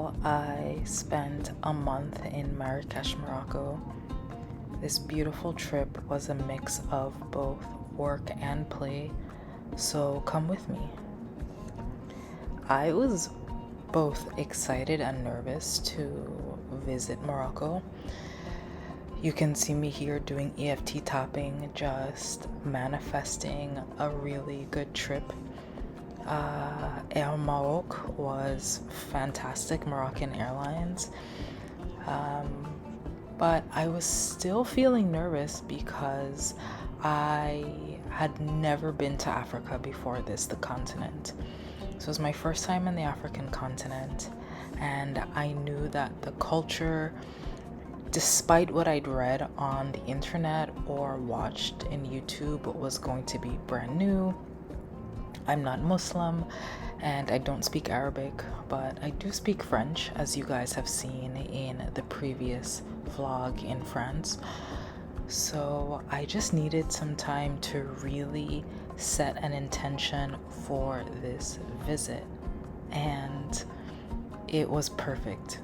all, I spent a month in Marrakech, Morocco. This beautiful trip was a mix of both work and play, so come with me. I was both excited and nervous to visit Morocco. You can see me here doing EFT tapping, just manifesting a really good trip. Air Maroc was fantastic, Moroccan Airlines. But I was still feeling nervous because I had never been to Africa before this, the continent. So it was my first time in the African continent, and I knew that the culture, despite what I'd read on the internet or watched in YouTube, was going to be brand new. I'm not Muslim and I don't speak Arabic, but I do speak French, as you guys have seen in the previous vlog in France. So I just needed some time to really set an intention for this visit, and it was perfect.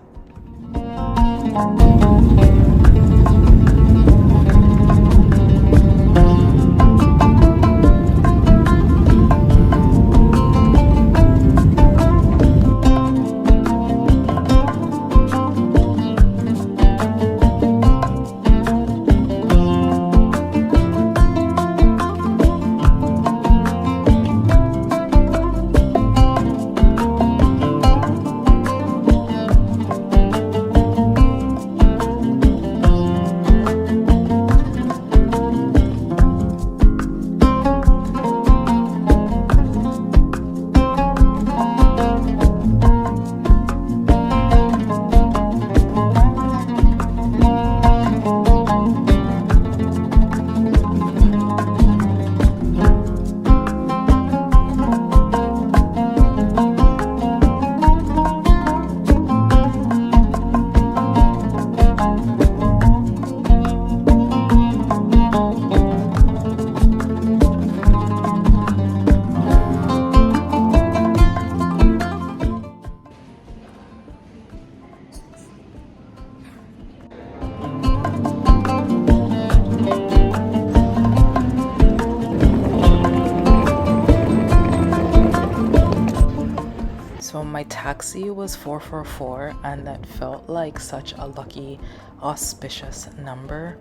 So my taxi was 444, and that felt like such a lucky, auspicious number.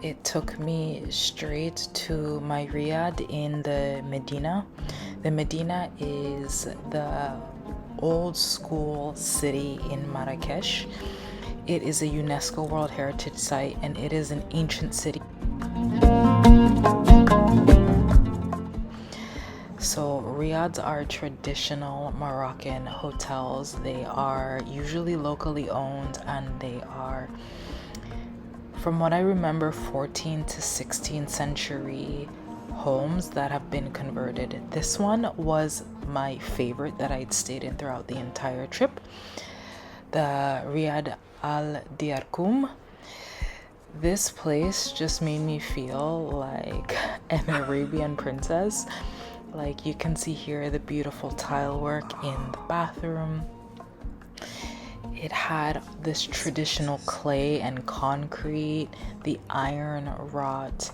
It took me straight to my riad in the Medina. The Medina is the old school city in Marrakech. It is a UNESCO World Heritage Site, and it is an ancient city. So riads are traditional Moroccan hotels. They are usually locally owned, and they are, from what I remember, 14th to 16th century homes that have been converted. This one was my favorite that I'd stayed in throughout the entire trip. The Riad Al Diarkoum. This place just made me feel like an Arabian princess. Like, you can see here the beautiful tile work in the bathroom. It had this traditional clay and concrete, the iron wrought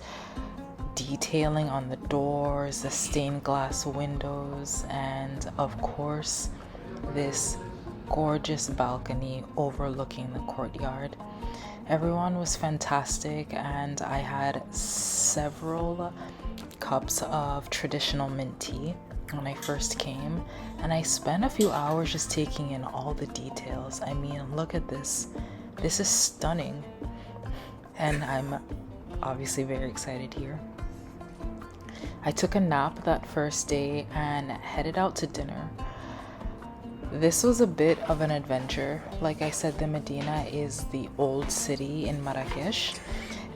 detailing on the doors, the stained glass windows, and of course this gorgeous balcony overlooking the courtyard. Everyone was fantastic, and I had several cups of traditional mint tea when I first came, and I spent a few hours just taking in all the details. I mean, look at this. This is stunning, and I'm obviously very excited here. I took a nap that first day and headed out to dinner. This was a bit of an adventure. Like I said, the Medina is the old city in Marrakech,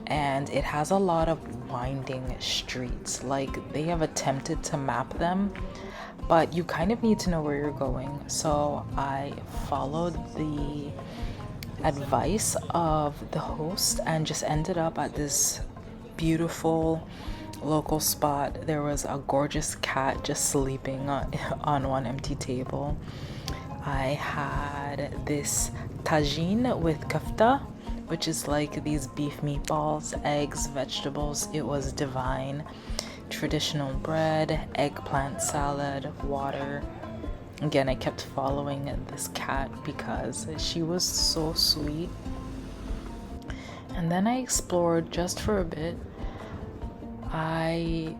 and it has a lot of winding streets. Like, they have attempted to map them, but you kind of need to know where you're going. So I followed the advice of the host and just ended up at this beautiful local spot. There was a gorgeous cat just sleeping on one empty table. I had this tagine with kafta, which is like these beef meatballs, eggs, vegetables. It was divine. Traditional bread, eggplant salad, water. Again, I kept following this cat because she was so sweet. And then I explored just for a bit. I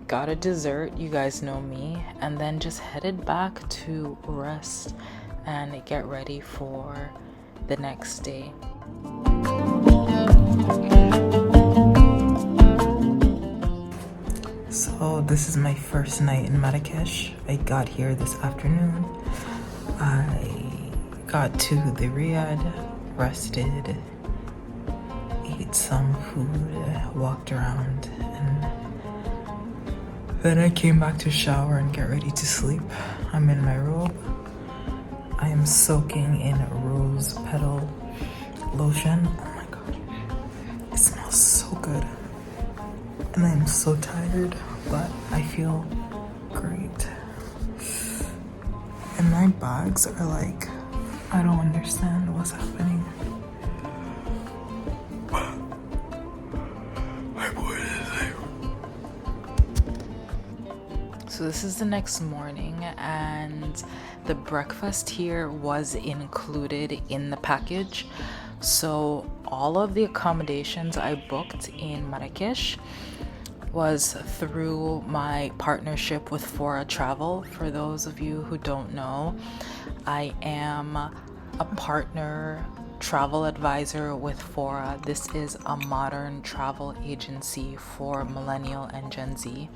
got a dessert, you guys know me, and then just headed back to rest and get ready for the next day. So this is my first night in Marrakech. I got here this afternoon. I got to the Riyadh, rested, ate some food, walked around, and then I came back to shower and get ready to sleep. I'm in my robe. I am soaking in rose petal lotion. Oh my god, it smells so good. And I'm so tired, but I feel great. And my bags are like, I don't understand what's happening. So this is the next morning, and the breakfast here was included in the package. So all of the accommodations I booked in Marrakech was through my partnership with Fora Travel. For those of you who don't know, I am a partner travel advisor with Fora. This is a modern travel agency for millennial and Gen Z,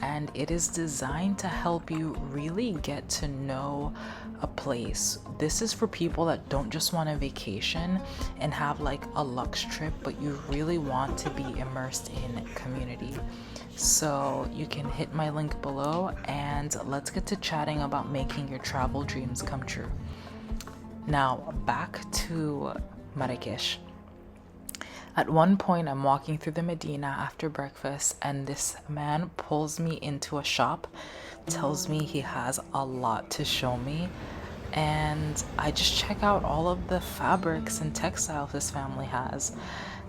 and it is designed to help you really get to know a place. This is for people that don't just want a vacation and have like a luxe trip, but you really want to be immersed in community. So you can hit my link below and let's get to chatting about making your travel dreams come true. Now back to Marrakech. At one point, I'm walking through the Medina after breakfast, and this man pulls me into a shop, tells me he has a lot to show me, and I just check out all of the fabrics and textiles this family has.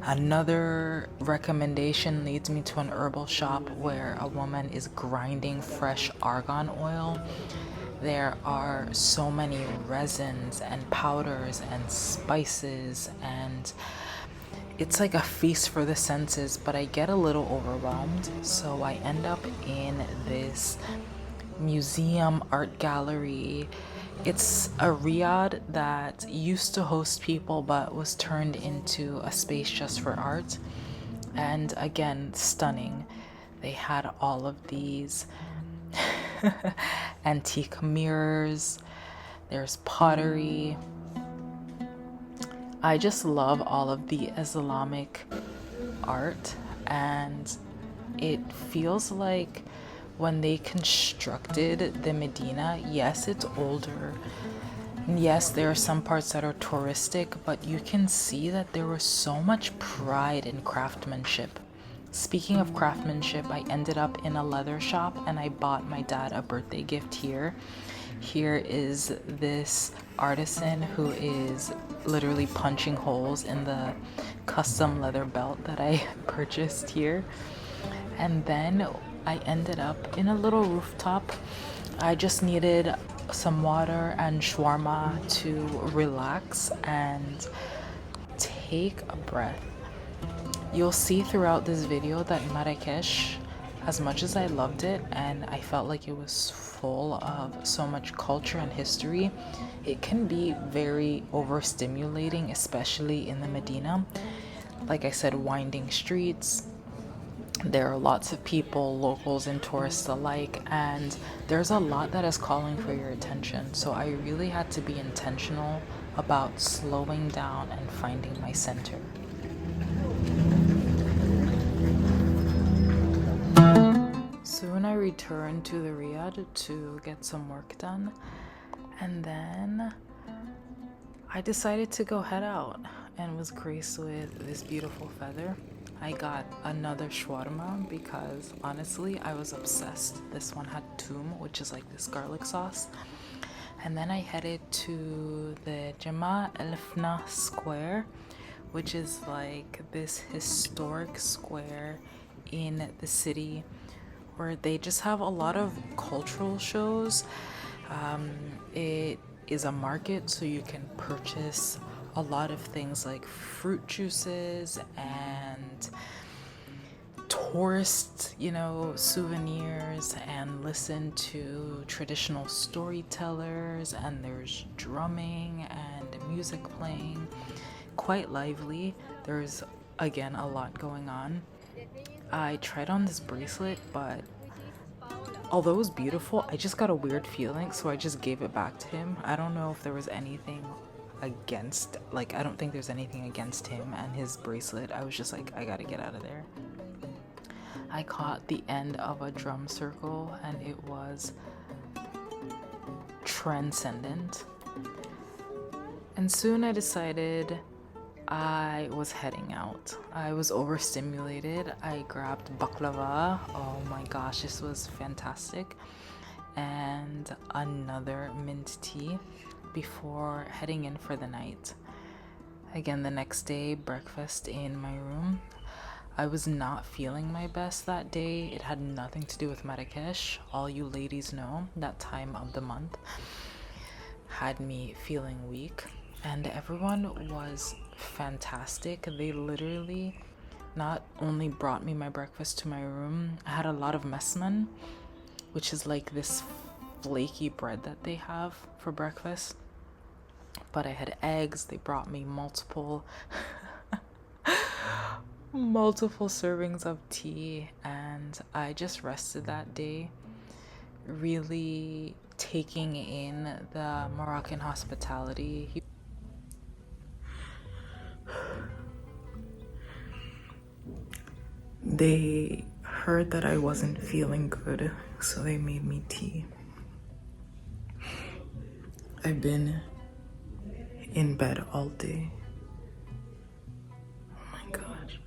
Another recommendation leads me to an herbal shop where a woman is grinding fresh argan oil. There are so many resins and powders and spices, and it's like a feast for the senses, but I get a little overwhelmed. So I end up in this museum art gallery. It's a riad that used to host people but was turned into a space just for art. And again, stunning. They had all of these antique mirrors. There's pottery. I just love all of the Islamic art, and it feels like when they constructed the Medina, yes, it's older. Yes, there are some parts that are touristic, but you can see that there was so much pride in craftsmanship. Speaking of craftsmanship, I ended up in a leather shop and I bought my dad a birthday gift here. Here is this artisan who is literally punching holes in the custom leather belt that I purchased here. And then I ended up in a little rooftop. I just needed some water and shawarma to relax and take a breath. You'll see throughout this video that Marrakech, as much as I loved it and I felt like it was full of so much culture and history, it can be very overstimulating, especially in the Medina. Like I said, winding streets. There are lots of people, locals and tourists alike, and there's a lot that is calling for your attention. So I really had to be intentional about slowing down and finding my center. Soon I returned to the Riyadh to get some work done, and then I decided to go head out and was graced with this beautiful feather. I got another shawarma because honestly I was obsessed. This one had toum, which is like this garlic sauce. And then I headed to the Jama El Fna Square, which is like this historic square in the city where they just have a lot of cultural shows. It is a market, so you can purchase a lot of things like fruit juices and tourist, souvenirs, and listen to traditional storytellers, and there's drumming and music playing. Quite lively. There's again a lot going on. I tried on this bracelet, but although it was beautiful, I just got a weird feeling, so I just gave it back to him. I don't know if there was anything against, I don't think there's anything against him and his bracelet. I was just like, I gotta get out of there. I caught the end of a drum circle and it was transcendent. And soon I decided I was heading out. I was overstimulated. I grabbed baklava. Oh my gosh, this was fantastic. And another mint tea before heading in for the night. Again, the next day, breakfast in my room. I was not feeling my best that day. It had nothing to do with Marrakech. All you ladies know, that time of the month had me feeling weak. And everyone was fantastic. They literally not only brought me my breakfast to my room. I had a lot of mesman, which is like this flaky bread that they have for breakfast. But I had eggs. They brought me multiple servings of tea, and I just rested that day, really taking in the Moroccan hospitality. They heard that I wasn't feeling good, so they made me tea. I've been in bed all day. Oh my gosh.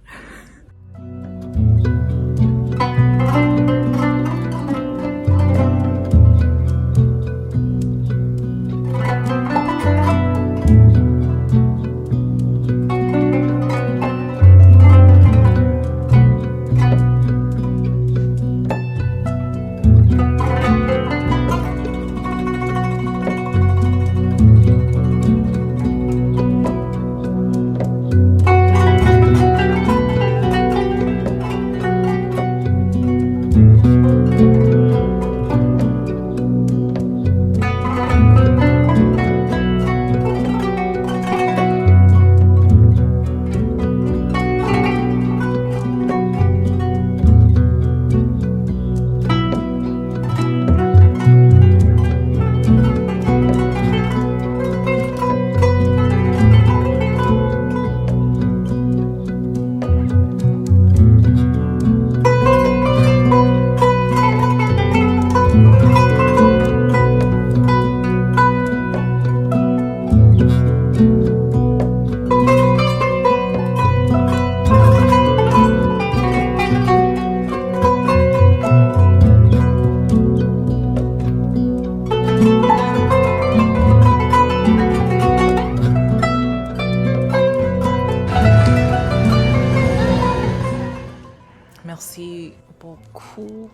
Merci beaucoup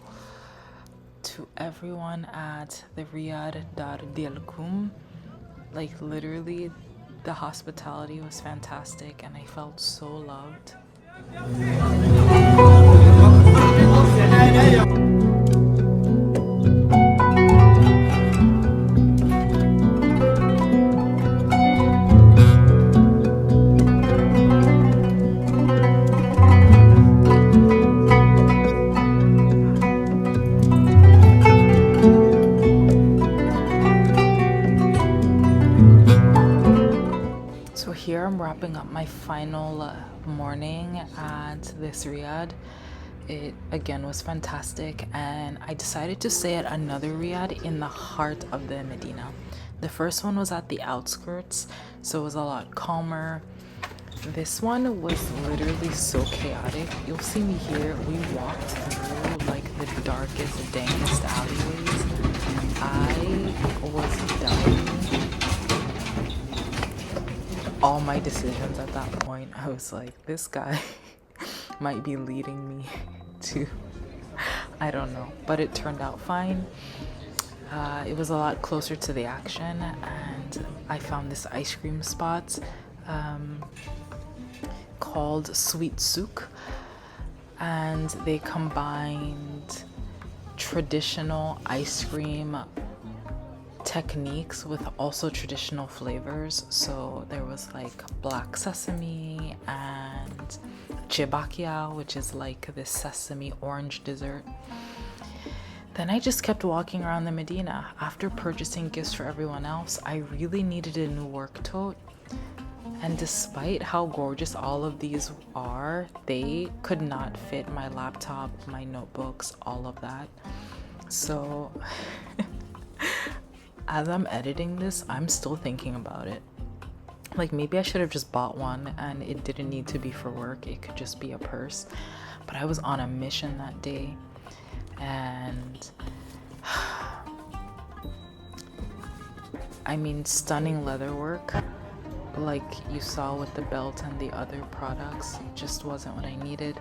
to everyone at the Riyadh Dar Dil Kum. Like literally, the hospitality was fantastic and I felt so loved. Here I'm wrapping up my final morning at this Riyadh. It again was fantastic, and I decided to stay at another Riyadh in the heart of the Medina. The first one was at the outskirts, so it was a lot calmer. This one was literally so chaotic. You'll see me here. We walked through like the darkest, dankest alleyways. I was doubting all my decisions at that point. I was like, this guy might be leading me to, I don't know, but it turned out fine. It was a lot closer to the action, and I found this ice cream spot called Sweet Souk, and they combined traditional ice cream techniques with also traditional flavors. So there was like black sesame and chibakia, which is like this sesame orange dessert. Then I just kept walking around the Medina. After purchasing gifts for everyone else, I really needed a new work tote. And despite how gorgeous all of these are, they could not fit my laptop, my notebooks, all of that. So as I'm editing this, I'm still thinking about it. Like, maybe I should have just bought one and it didn't need to be for work. It could just be a purse. But I was on a mission that day. And I mean, stunning leather work, like you saw with the belt and the other products, just wasn't what I needed.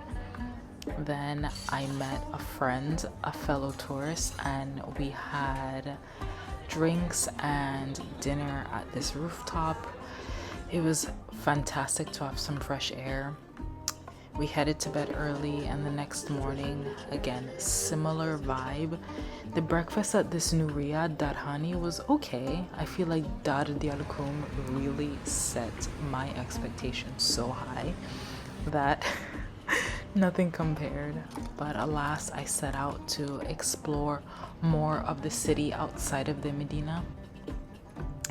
Then I met a friend, a fellow tourist, and we had drinks and dinner at this rooftop. It was fantastic to have some fresh air. We headed to bed early, and the next morning, again, similar vibe. The breakfast at this new Riyadh Darhani was okay. I feel like Dar Diyal Koum really set my expectations so high that nothing compared. But alas, I set out to explore more of the city outside of the Medina.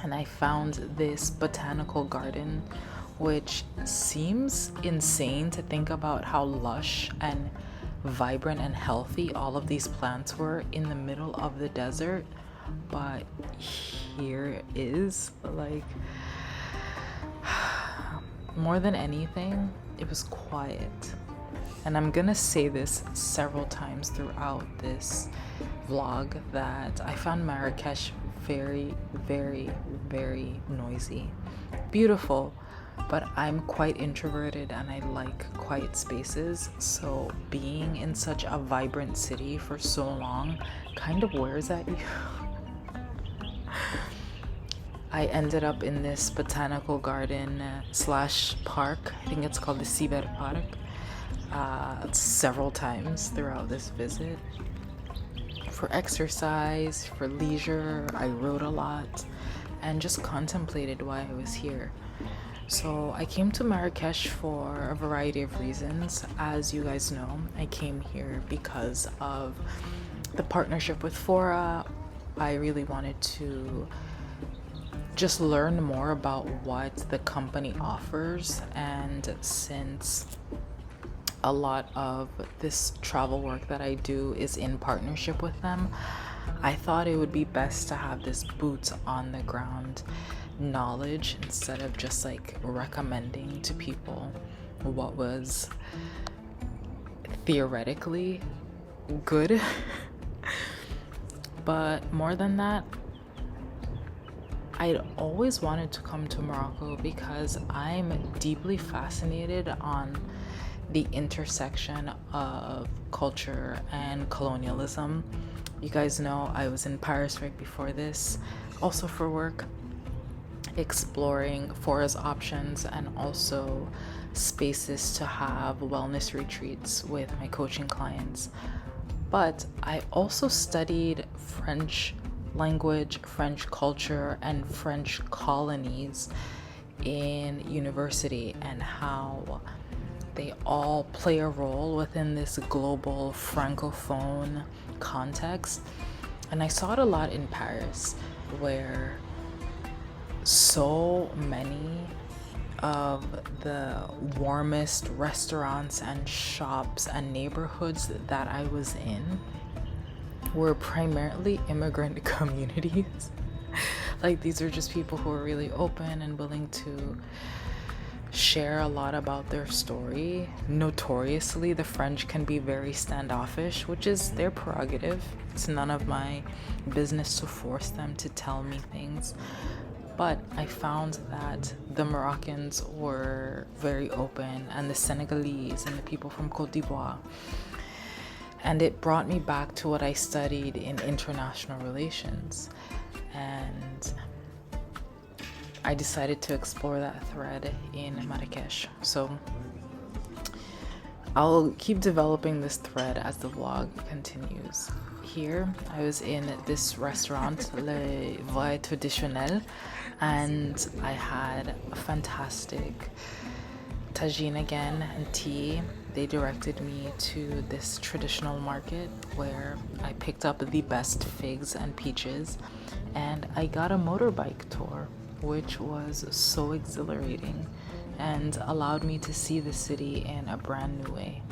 And I found this botanical garden, which seems insane to think about how lush and vibrant and healthy all of these plants were in the middle of the desert. But here it is. Like, more than anything, it was quiet. And I'm gonna say this several times throughout this vlog that I found Marrakech very, very, very noisy. Beautiful, but I'm quite introverted and I like quiet spaces, so being in such a vibrant city for so long kind of wears at you. I ended up in this botanical garden slash park. I think it's called the Siber Park, several times throughout this visit. For exercise, for leisure, I rode a lot and just contemplated why I was here. So I came to Marrakech for a variety of reasons. As you guys know, I came here because of the partnership with Fora. I really wanted to just learn more about what the company offers, and since a lot of this travel work that I do is in partnership with them, I thought it would be best to have this boots on the ground knowledge instead of just like recommending to people what was theoretically good. But more than that, I'd always wanted to come to Morocco because I'm deeply fascinated on the intersection of culture and colonialism. You guys know I was in Paris right before this, also for work, exploring Fora's options and also spaces to have wellness retreats with my coaching clients. But I also studied French language, French culture, and French colonies in university, and how they all play a role within this global francophone context. And I saw it a lot in Paris, where so many of the warmest restaurants and shops and neighborhoods that I was in were primarily immigrant communities. Like, these are just people who are really open and willing to share a lot about their story. Notoriously, the French can be very standoffish, which is their prerogative. It's none of my business to force them to tell me things. But I found that the Moroccans were very open, and the Senegalese and the people from Côte d'Ivoire. And it brought me back to what I studied in international relations. And I decided to explore that thread in Marrakech. So I'll keep developing this thread as the vlog continues. Here, I was in this restaurant, Le Vrai Traditionnel, and I had a fantastic tagine again and tea. They directed me to this traditional market where I picked up the best figs and peaches, and I got a motorbike tour, which was so exhilarating and allowed me to see the city in a brand new way.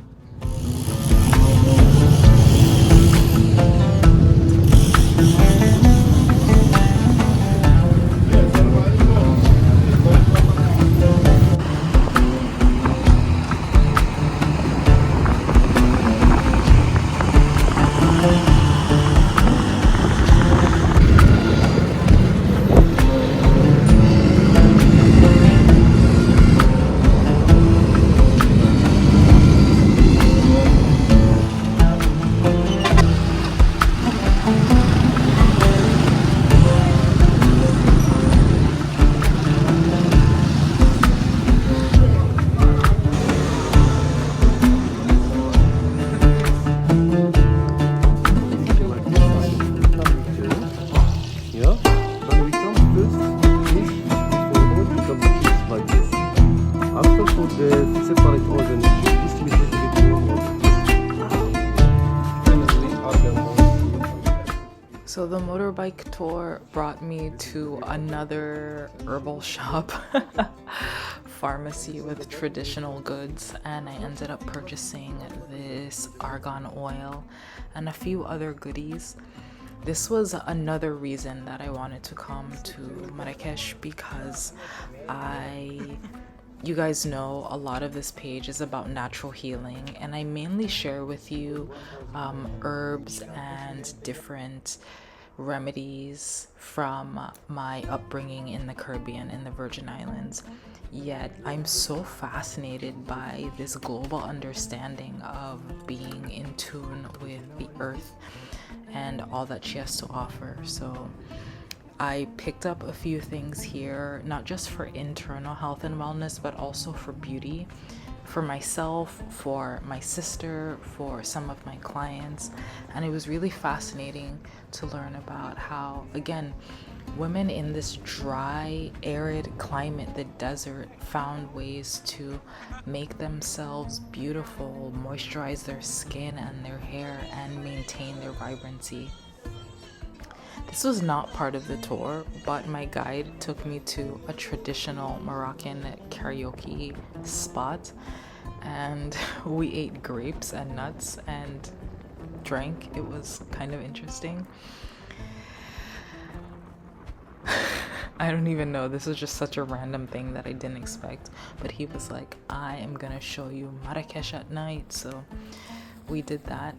So the motorbike tour brought me to another herbal shop, pharmacy with traditional goods, and I ended up purchasing this argan oil and a few other goodies. This was another reason that I wanted to come to Marrakech because you guys know a lot of this page is about natural healing, and I mainly share with you herbs and different remedies from my upbringing in the Caribbean, in the Virgin Islands. Yet I'm so fascinated by this global understanding of being in tune with the earth and all that she has to offer. So I picked up a few things here, not just for internal health and wellness, but also for beauty, for myself, for my sister, for some of my clients. And it was really fascinating to learn about how, again, women in this dry, arid climate, the desert, found ways to make themselves beautiful, moisturize their skin and their hair, and maintain their vibrancy. This was not part of the tour, but my guide took me to a traditional Moroccan karaoke spot, and we ate grapes and nuts and drank. It was kind of interesting. I don't even know, this was just such a random thing that I didn't expect, but he was like, I am gonna show you Marrakech at night. So we did that.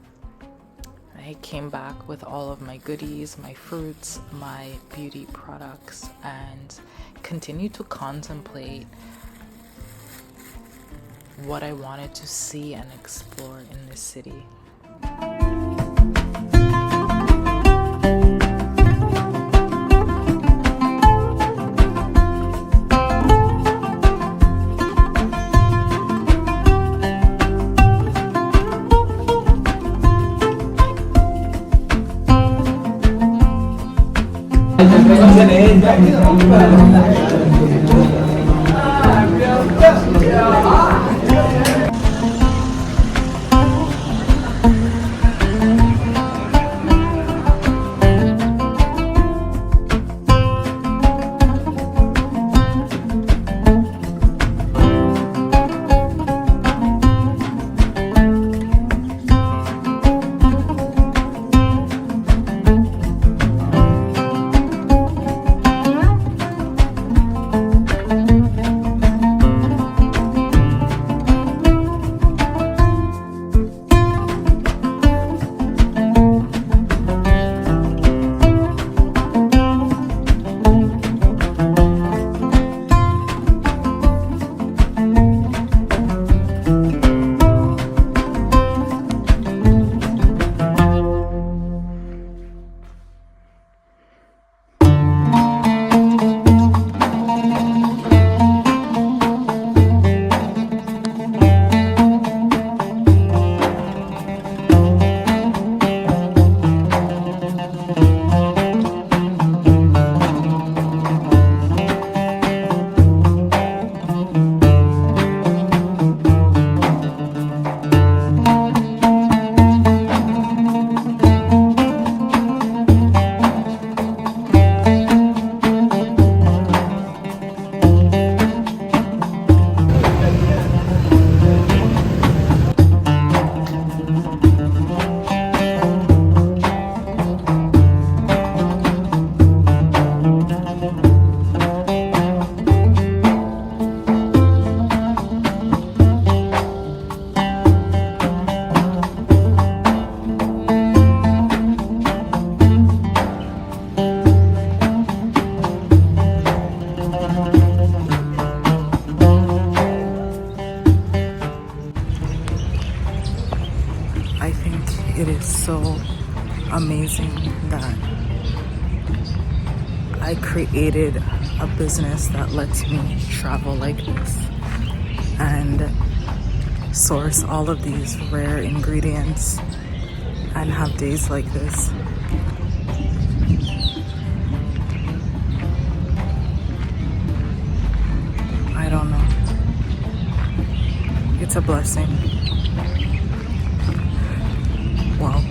I came back with all of my goodies, my fruits, my beauty products, and continued to contemplate what I wanted to see and explore in this city. so amazing that I created a business that lets me travel like this and source all of these rare ingredients and have days like this. I don't know. It's a blessing. Wow.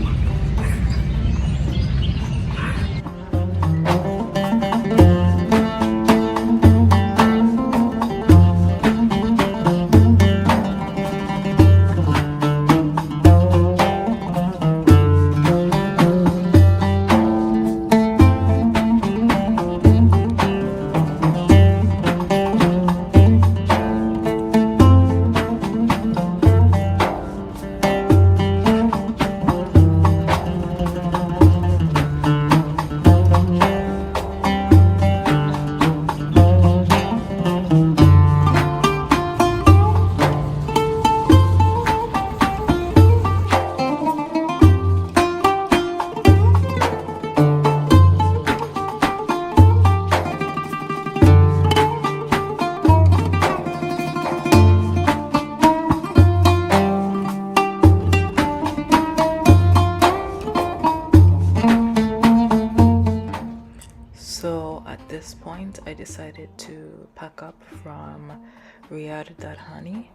So at this point, I decided to pack up from Riyadh Darhani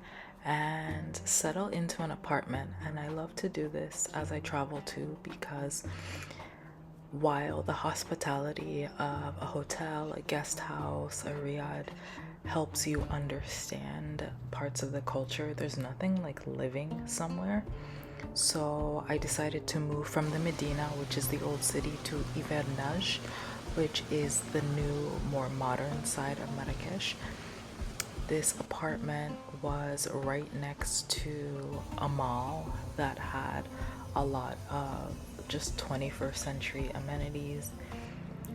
and settle into an apartment. And I love to do this as I travel too, because while the hospitality of a hotel, a guest house, a riad helps you understand parts of the culture, there's nothing like living somewhere. So I decided to move from the Medina, which is the old city, to Ivernaj, which is the new, more modern side of Marrakech. This apartment was right next to a mall that had a lot of just 21st century amenities.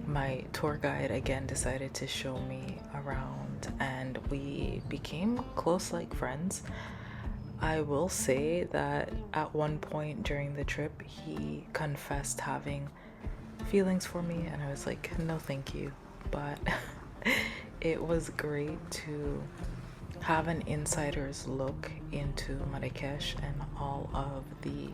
My tour guide again decided to show me around and we became close like friends. I will say that at one point during the trip, he confessed having feelings for me, and I was like, no thank you. But it was great to have an insider's look into Marrakech and all of the,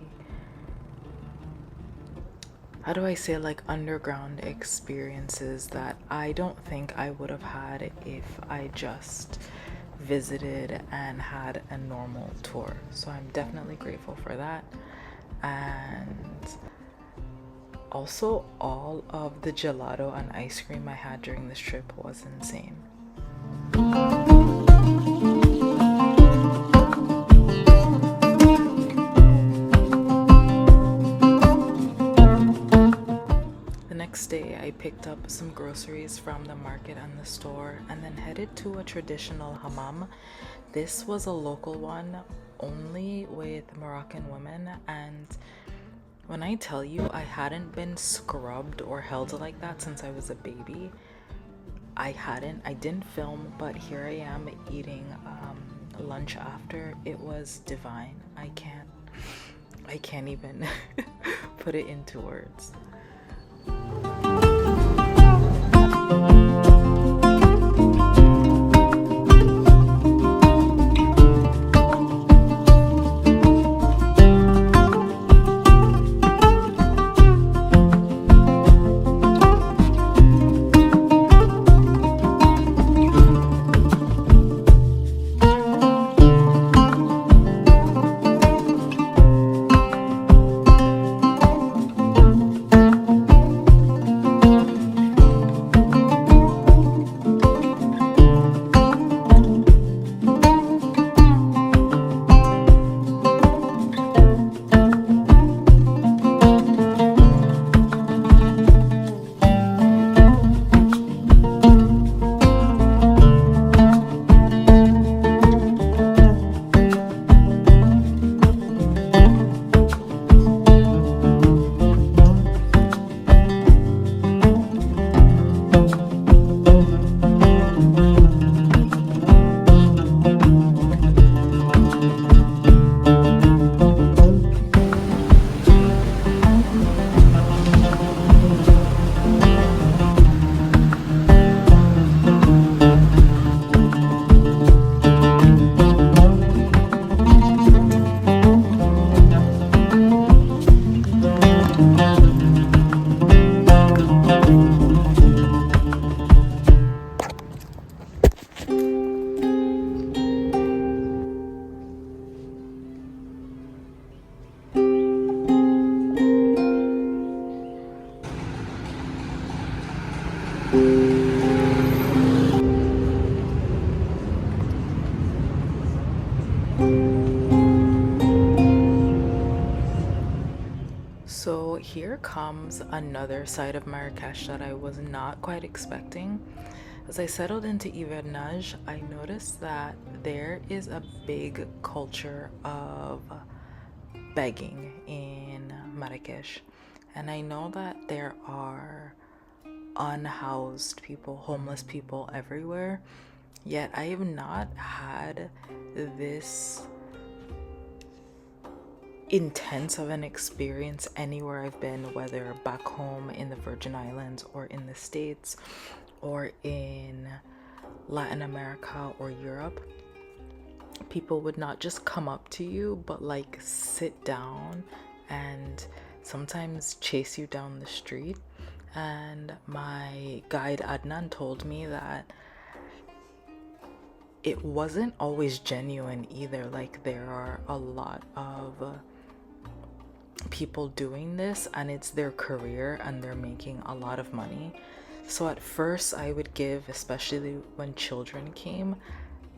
how do I say, like underground experiences that I don't think I would have had if I just visited and had a normal tour. So I'm definitely grateful for that. And also, all of the gelato and ice cream I had during this trip was insane. The next day, I picked up some groceries from the market and the store and then headed to a traditional hammam. This was a local one, only with Moroccan women, and when I tell you I hadn't been scrubbed or held like that since I was a baby, I didn't film, but here I am eating lunch after. It was divine. I can't even put it into words. So here comes another side of Marrakech that I was not quite expecting. As I settled into Hivernage, I noticed that there is a big culture of begging in Marrakech. And I know that there are unhoused people, homeless people everywhere, yet I have not had this intense of an experience anywhere I've been, whether back home in the Virgin Islands or in the States or in Latin America or Europe. People would not just come up to you, but like sit down and sometimes chase you down the street. And my guide Adnan told me that it wasn't always genuine either. Like, there are a lot of people doing this and it's their career and they're making a lot of money. So at first I would give, especially when children came,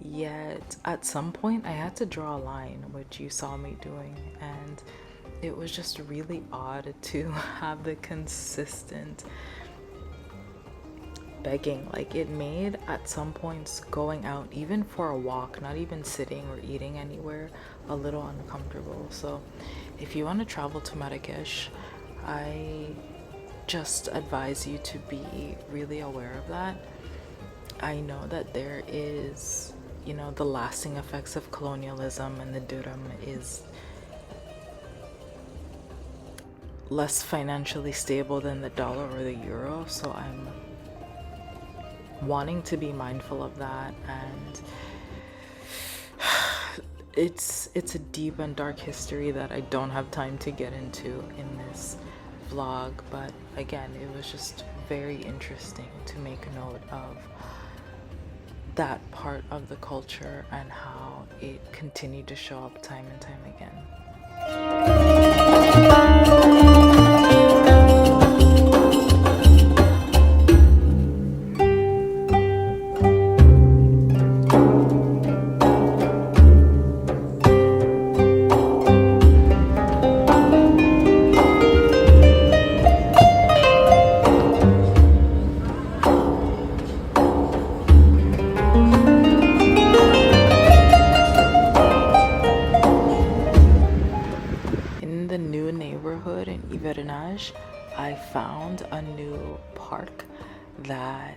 yet at some point I had to draw a line, which you saw me doing, and it was just really odd to have the consistent begging. Like, it made at some points going out, even for a walk, not even sitting or eating anywhere, a little uncomfortable. So if you want to travel to Marrakech, I just advise you to be really aware of that. I know that there is, you know, the lasting effects of colonialism, and the dirham is less financially stable than the dollar or the euro, so I'm wanting to be mindful of that. And it's a deep and dark history that I don't have time to get into in this vlog, but again, it was just very interesting to make note of that part of the culture and how it continued to show up time and time again. I found a new park that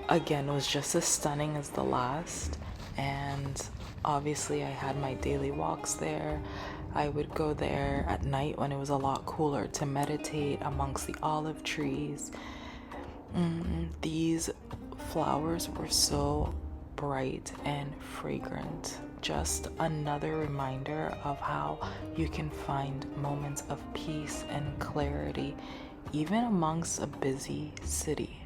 again was just as stunning as the last, and obviously I had my daily walks there. I would go there at night when it was a lot cooler to meditate amongst the olive trees. These flowers were so bright and fragrant. Just another reminder of how you can find moments of peace and clarity even amongst a busy city.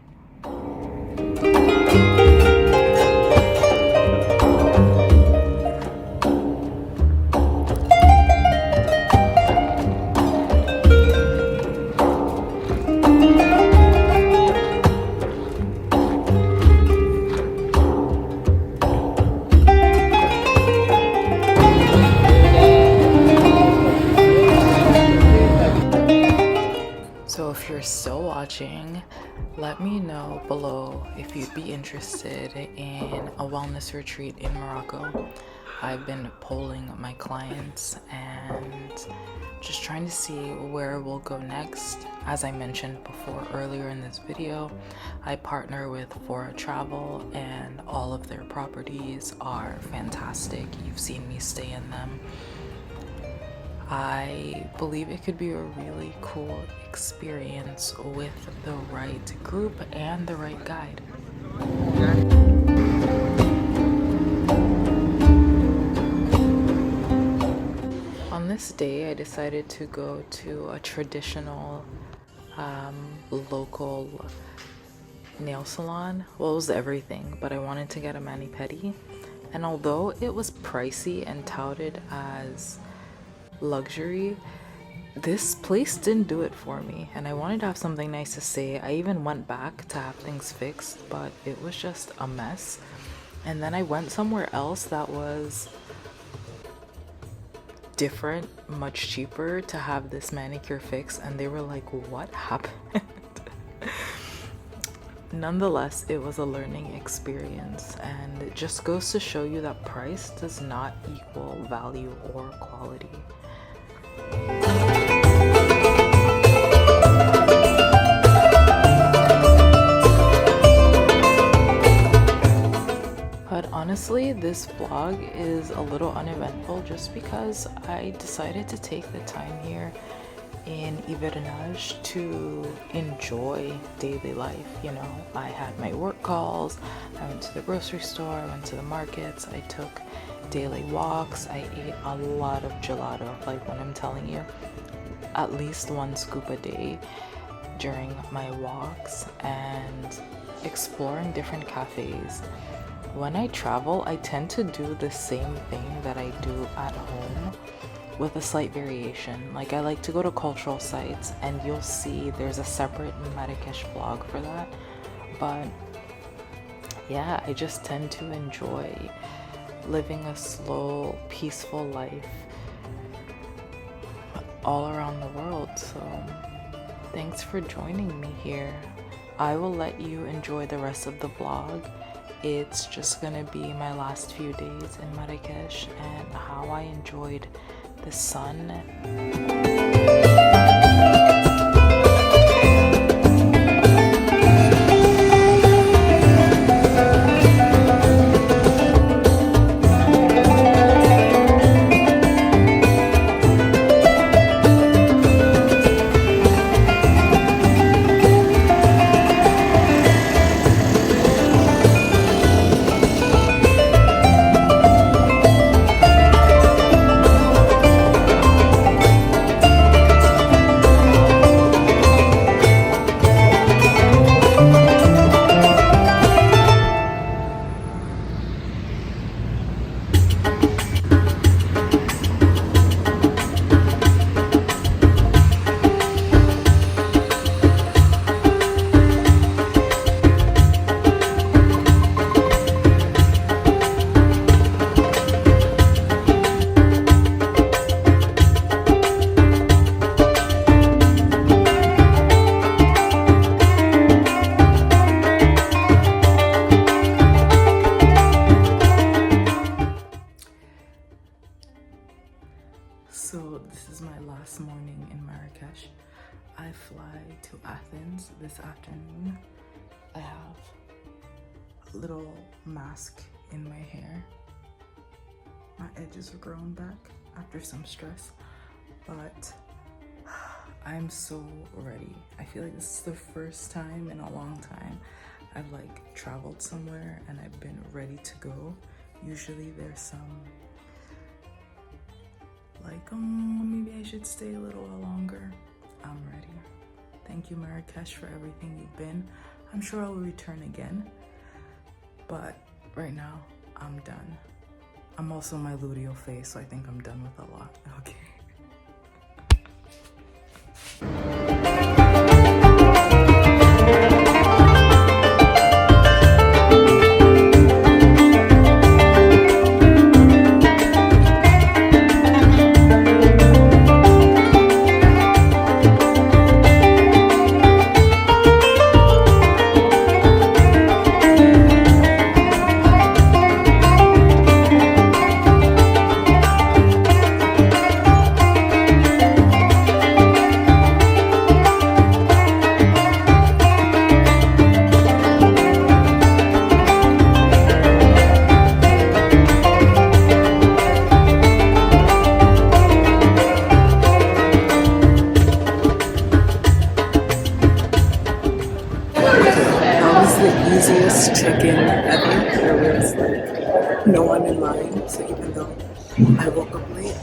So if you're still watching, let me know below if you'd be interested in a wellness retreat in Morocco. I've been polling my clients and just trying to see where we'll go next. As I mentioned before earlier in this video, I partner with Fora Travel and all of their properties are fantastic. You've seen me stay in them. I believe it could be a really cool experience with the right group and the right guide. On this day, I decided to go to a traditional local nail salon. Well, it was everything, but I wanted to get a mani-pedi. And although it was pricey and touted as luxury, this place didn't do it for me, and I wanted to have something nice to say. I even went back to have things fixed, but it was just a mess. And then I went somewhere else that was different, much cheaper to have this manicure fix, and they were like, what happened? Nonetheless, it was a learning experience, and it just goes to show you that price does not equal value or quality. But honestly, this vlog is a little uneventful just because I decided to take the time here in Hivernage to enjoy daily life. You know, I had my work calls, I went to the grocery store, I went to the markets, I took daily walks, I ate a lot of gelato, like when I'm telling you, at least 1 scoop a day during my walks, and exploring different cafes. When I travel, I tend to do the same thing that I do at home with a slight variation. Like, I like to go to cultural sites, and you'll see there's a separate Marrakech vlog for that. But yeah, I just tend to enjoy living a slow, peaceful life all around the world. So thanks for joining me here. I will let you enjoy the rest of the vlog. It's just gonna be my last few days in Marrakech and how I enjoyed the sun. So this is my last morning in Marrakech. I fly to Athens this afternoon. I have a little mask in my hair. My edges are growing back after some stress, but I'm so ready. I feel like this is the first time in a long time I've like traveled somewhere and I've been ready to go. Usually there's some like, maybe I should stay a little while longer. I'm ready. Thank you, Marrakech, for everything you've been. I'm sure I'll return again, but right now I'm done. I'm also my luteal phase, so I think I'm done with a lot. Okay. Easiest check-in ever. There was like no one in line, so even though I woke up late,